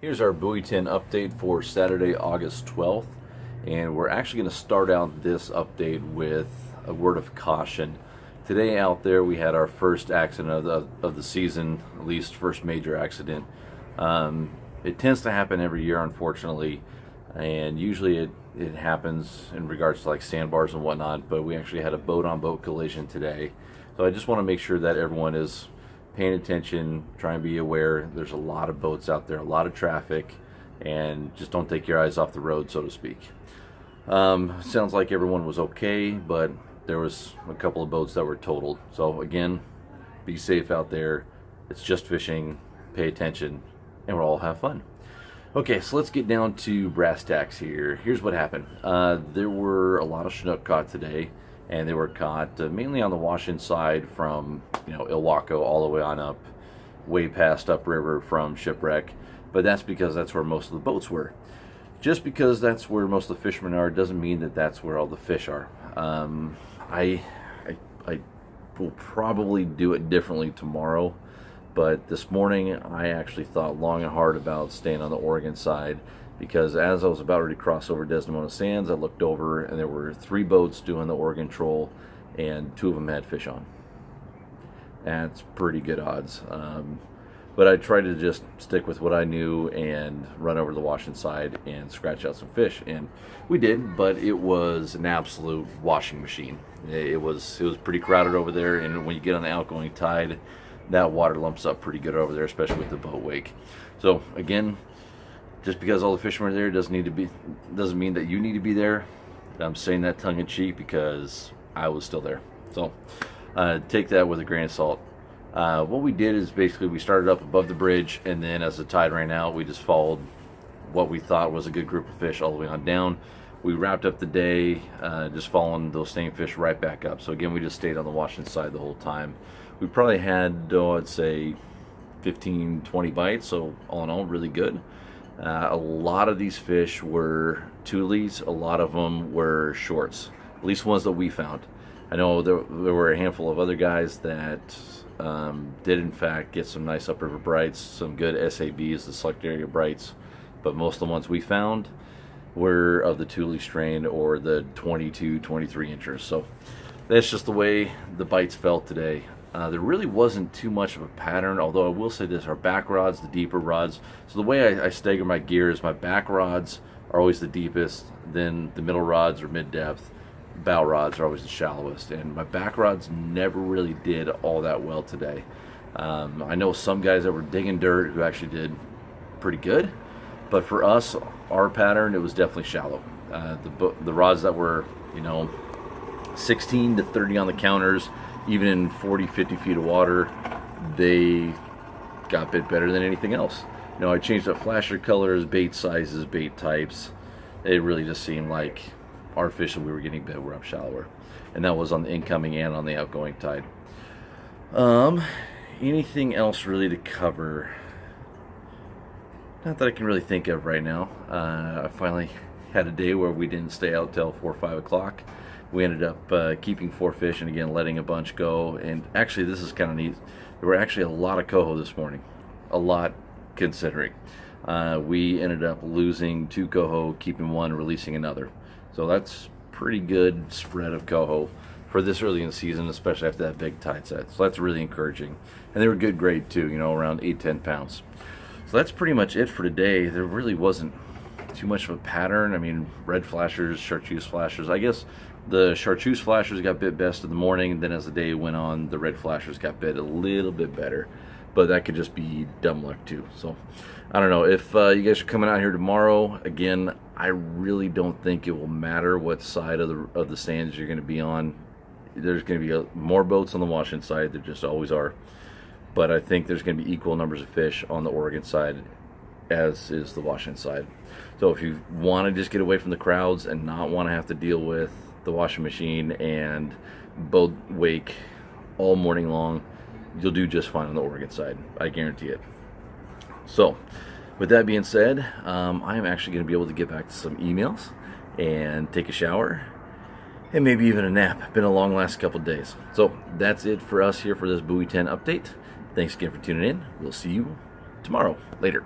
Here's our Buoy 10 update for Saturday, August 12th. And we're actually going to start out this update with a word of caution. Today out there we had our first accident of the season, at least first major accident. It tends to happen every year, unfortunately, and usually it happens in regards to like sandbars and whatnot, but we actually had a boat-on-boat collision today. So I just want to make sure that everyone is paying attention, try and be aware. There's a lot of boats out there, a lot of traffic, and just don't take your eyes off the road, so to speak. Sounds like everyone was okay, but there was a couple of boats that were totaled. So again, be safe out there. It's just fishing, pay attention, and we'll all have fun. Okay, so let's get down to brass tacks here. Here's what happened. There were a lot of Chinook caught today, and they were caught mainly on the wash-in side from Ilwaco all the way on up, way past upriver from Shipwreck. But that's because that's where most of the boats were. Just because that's where most of the fishermen are doesn't mean that that's where all the fish are. I will probably do it differently tomorrow, but this morning I actually thought long and hard about staying on the Oregon side, because as I was about ready to cross over Desdemona Sands, I looked over and there were 3 boats doing the Oregon troll, and 2 of them had fish on. That's pretty good odds. But I tried to just stick with what I knew and run over to the washing side and scratch out some fish, and we did. But it was an absolute washing machine. It was pretty crowded over there, and when you get on the outgoing tide, that water lumps up pretty good over there, especially with the boat wake. So again, just because all the fishermen are there doesn't mean that you need to be there. I'm saying that tongue in cheek because I was still there. So take that with a grain of salt. What we did is basically we started up above the bridge, and then as the tide ran out, we just followed what we thought was a good group of fish all the way on down. We wrapped up the day just following those same fish right back up. So again, we just stayed on the washing side the whole time. We probably had, I'd say 15, 20 bites, so all in all, really good. A lot of these fish were tulies, a lot of them were shorts, at least ones that we found. I know there were a handful of other guys that did in fact get some nice upriver brights, some good SABs, the select area brights, but most of the ones we found were of the Thule strain or the 22, 23 inchers. So that's just the way the bites felt today. There really wasn't too much of a pattern, although I will say this, our back rods, the deeper rods, so the way I stagger my gear is my back rods are always the deepest, then the middle rods are mid-depth, bow rods are always the shallowest, and my back rods never really did all that well today. I know some guys that were digging dirt who actually did pretty good, but for us, our pattern, it was definitely shallow. The rods that were 16 to 30 on the counters, even in 40, 50 feet of water, they got bit better than anything else. I changed up flasher colors, bait sizes, bait types. It really just seemed like our fish that we were getting bit were up shallower, and that was on the incoming and on the outgoing tide. Anything else really to cover? Not that I can really think of right now. I finally had a day where we didn't stay out till 4 or 5 o'clock. We ended up keeping 4 fish and again letting a bunch go. And actually, this is kind of neat. There were actually a lot of coho this morning, a lot considering. We ended up losing 2 coho, keeping 1, releasing another. So that's pretty good spread of coho for this early in the season, especially after that big tide set. So that's really encouraging. And they were good grade too, around 8-10 pounds. So that's pretty much it for today. There really wasn't too much of a pattern. I mean, red flashers, chartreuse flashers. I guess the chartreuse flashers got bit best in the morning. Then as the day went on, the red flashers got bit a little bit better. But that could just be dumb luck too. So I don't know. If you guys are coming out here tomorrow, again, I really don't think it will matter what side of the sands you're going to be on. There's going to be more boats on the washing side. There just always are. But I think there's going to be equal numbers of fish on the Oregon side as is the washing side. So if you want to just get away from the crowds and not want to have to deal with the washing machine and boat wake all morning long, you'll do just fine on the Oregon side. I guarantee it. So with that being said, I am actually going to be able to get back to some emails and take a shower and maybe even a nap. Been a long last couple days. So that's it for us here for this Buoy 10 update. Thanks again for tuning in. We'll see you tomorrow. Later.